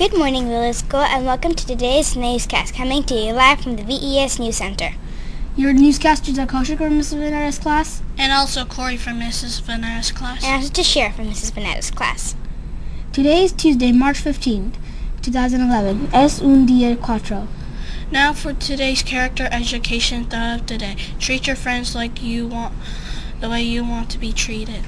Good morning, Villlage School, and welcome to today's newscast, coming to you live from the VES News Center. Your newscasters are Koshik from Mrs. Vanessa's class, and also Corey from Mrs. Vanessa's class, and also Tashira from Mrs. Vanessa's class. Today is Tuesday, March 15th, 2011. Es un día cuatro. Now for today's character education thought of the day. Treat your friends like you want, the way you want to be treated.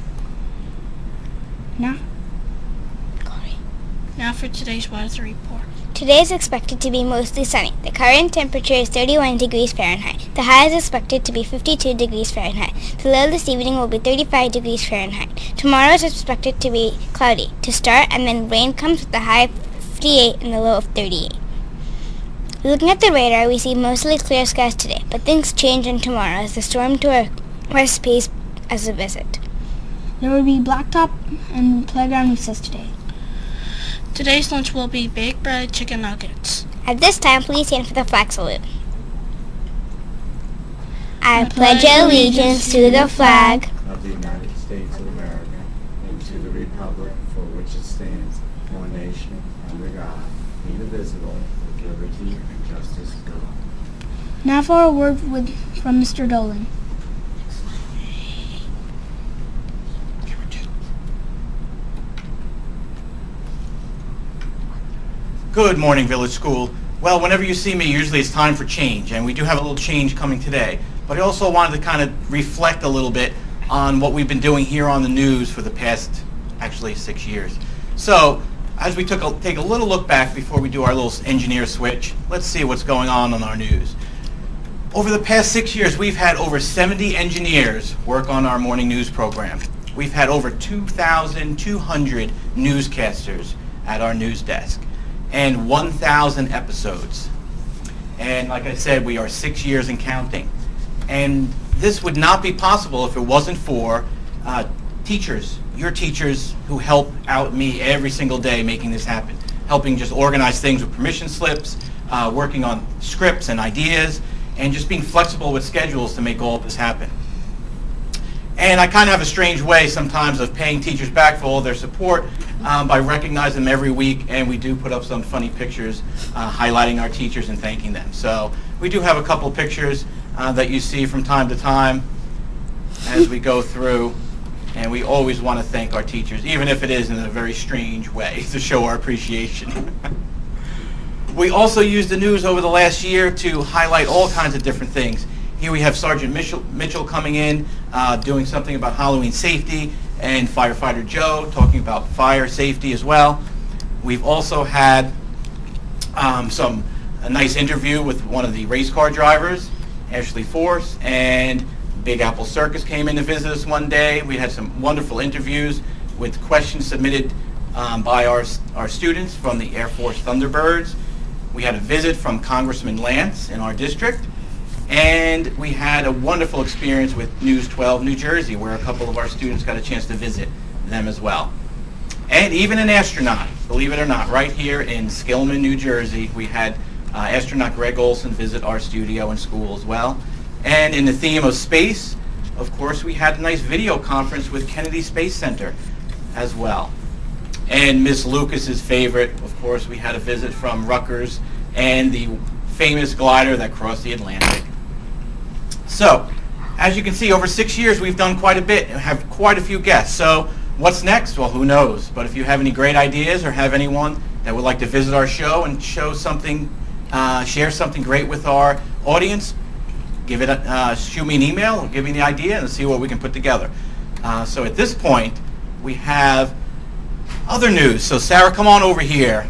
Now for today's weather report. Today is expected to be mostly sunny. The current temperature is 31 degrees Fahrenheit. The high is expected to be 52 degrees Fahrenheit. The low this evening will be 35 degrees Fahrenheit. Tomorrow is expected to be cloudy to start, and then rain comes with a high of 58 and the low of 38. Looking at the radar, we see mostly clear skies today, but things change on tomorrow as the storm to our west pays us a visit. There will be blacktop and playground recess today. Today's lunch will be baked bread chicken nuggets. At this time, please stand for the flag salute. I pledge allegiance to the flag of the United States of America and to the republic for which it stands, one nation, under God, indivisible, with liberty and justice for all. Now for a word from Mr. Dolan. Good morning, Villlage School. Well, whenever you see me, usually it's time for change, and we do have a little change coming today. But I also wanted to kind of reflect a little bit on what we've been doing here on the news for the past, actually, 6 years. So, as we take a little look back before we do our little engineer switch, let's see what's going on our news. Over the past 6 years, we've had over 70 engineers work on our morning news program. We've had over 2,200 newscasters at our news desk, and 1,000 episodes. And like I said, we are 6 years and counting. And this would not be possible if it wasn't for teachers, your teachers who help out me every single day making this happen, helping just organize things with permission slips, working on scripts and ideas, and just being flexible with schedules to make all of this happen. And I kind of have a strange way sometimes of paying teachers back for all their support by recognizing them every week, and we do put up some funny pictures highlighting our teachers and thanking them. So we do have a couple pictures that you see from time to time as we go through, and we always want to thank our teachers, even if it is in a very strange way, to show our appreciation. We also used the news over the last year to highlight all kinds of different things. Here we have Sergeant Mitchell coming in, doing something about Halloween safety, and Firefighter Joe talking about fire safety as well. We've also had a nice interview with one of the race car drivers, Ashley Force, and Big Apple Circus came in to visit us one day. We had some wonderful interviews with questions submitted by our students from the Air Force Thunderbirds. We had a visit from Congressman Lance in our district. And we had a wonderful experience with News 12 New Jersey, where a couple of our students got a chance to visit them as well. And even an astronaut, believe it or not, right here in Skillman, New Jersey, we had astronaut Greg Olson visit our studio and school as well. And in the theme of space, of course, we had a nice video conference with Kennedy Space Center as well. And Miss Lucas's favorite, of course, we had a visit from Rutgers and the famous glider that crossed the Atlantic. So, as you can see, over 6 years we've done quite a bit and have quite a few guests. So, what's next? Well, who knows? But if you have any great ideas or have anyone that would like to visit our show and show something, share something great with our audience, give it shoot me an email, give me the idea, and see what we can put together. So at this point, we have other news. So Sarah, come on over here.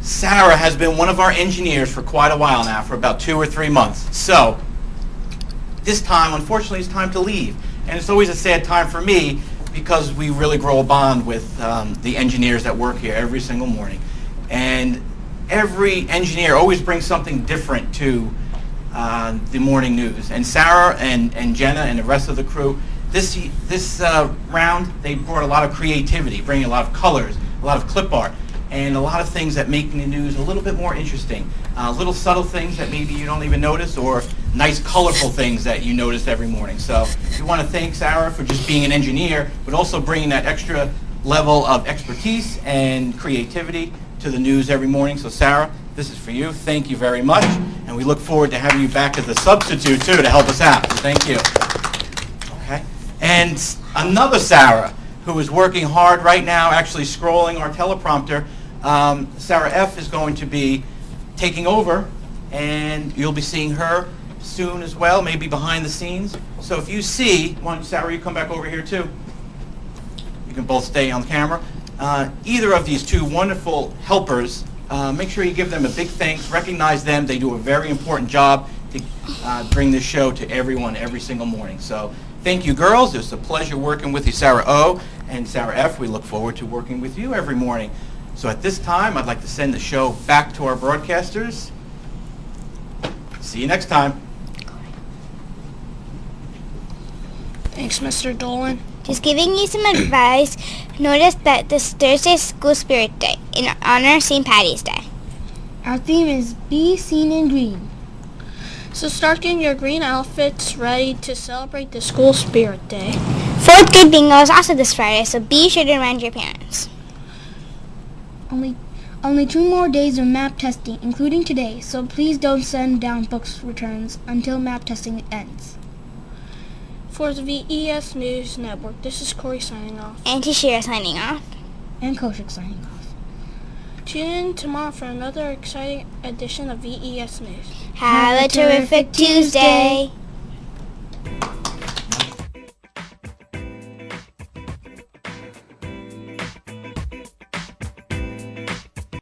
Sarah has been one of our engineers for quite a while now, for about 2 or 3 months. So this time, unfortunately, it's time to leave. And it's always a sad time for me because we really grow a bond with the engineers that work here every single morning. And every engineer always brings something different to the morning news. And Sarah and Jenna and the rest of the crew, this round, they brought a lot of creativity, bringing a lot of colors, a lot of clip art, and a lot of things that make the news a little bit more interesting. Little subtle things that maybe you don't even notice, or nice colorful things that you notice every morning. So we want to thank Sarah for just being an engineer, but also bringing that extra level of expertise and creativity to the news every morning. So Sarah, this is for you. Thank you very much. And we look forward to having you back as a substitute, too, to help us out. So thank you. Okay. And another Sarah, who is working hard right now, actually scrolling our teleprompter. Sarah F. is going to be taking over, and you'll be seeing her soon as well, maybe behind the scenes. So if you see, Sarah, you come back over here, too. You can both stay on camera. Either of these two wonderful helpers, make sure you give them a big thanks, recognize them. They do a very important job to bring this show to everyone every single morning. So thank you, girls. It was a pleasure working with you, Sarah O. and Sarah F. We look forward to working with you every morning. So at this time, I'd like to send the show back to our broadcasters. See you next time. Thanks, Mr. Dolan. Just giving you some advice, notice that this Thursday is School Spirit Day in honor of St. Patty's Day. Our theme is Be Seen in Green. So start getting your green outfits ready to celebrate the School Spirit Day. 4th grade bingo is also this Friday, so be sure to remind your parents. Only 2 more days of map testing, including today, so please don't send down books returns until map testing ends. For the VES News Network, this is Corey signing off. And Tashira signing off. And Koshik signing off. Tune in tomorrow for another exciting edition of VES News. Have a terrific Tuesday.